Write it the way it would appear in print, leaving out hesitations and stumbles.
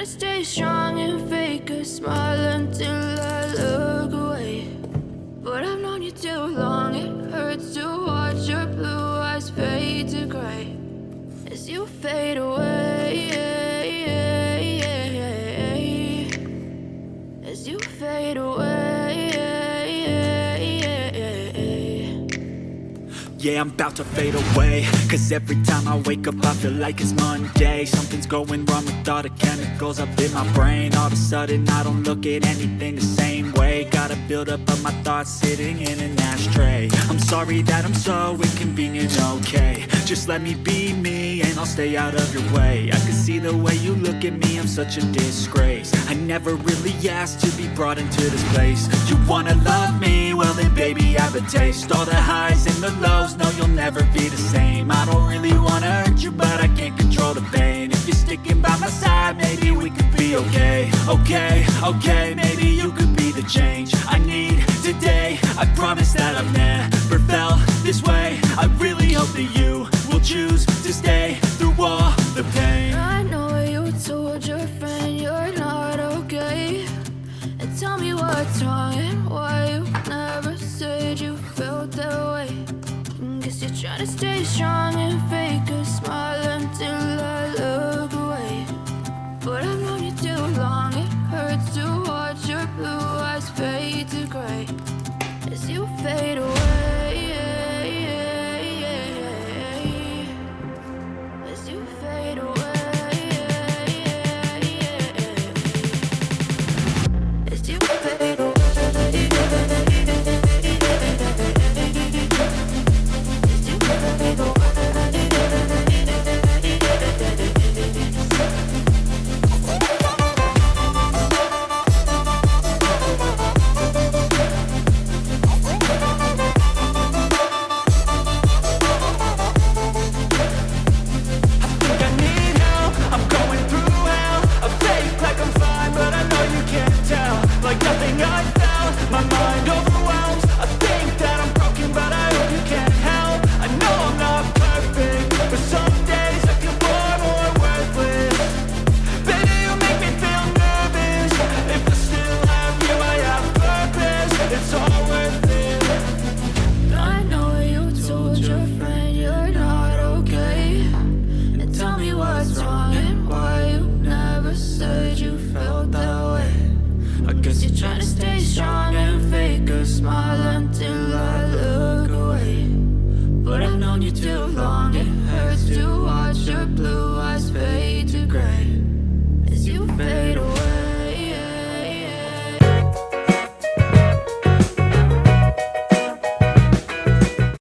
stay strong and fake a smile until I look away. But I've known you too long, it hurts to watch your blue eyes fade to gray as you fade away, as you fade away. Yeah, I'm about to fade away, cause every time I wake up I feel like it's Monday. Something's going wrong with all the chemicals up in my brain. All of a sudden I don't look at anything the same way. Gotta build up of my thoughts sitting in an ashtray. I'm sorry that I'm so inconvenient, okay. Just let me be me and I'll stay out of your way. I can see the way you look at me, I'm such a disgrace. I never really asked to be brought into this place. You wanna love me? Well then baby have a taste. All the highs and the lows, no you'll never be the same. I don't really wanna hurt you but I can't control the pain. If you're sticking by my side maybe we could be okay. Okay, maybe you could be the change I need today. I promise that I've never felt this way. I really hope that you will choose to stay through all the pain. I know you told your friend you're not okay, and tell me what's wrong and why you never said you felt that way. Guess you're trying to stay strong and fake a smile until I look away. But I've known you too long, it hurts to watch your blue eyes fade to gray as you fade away.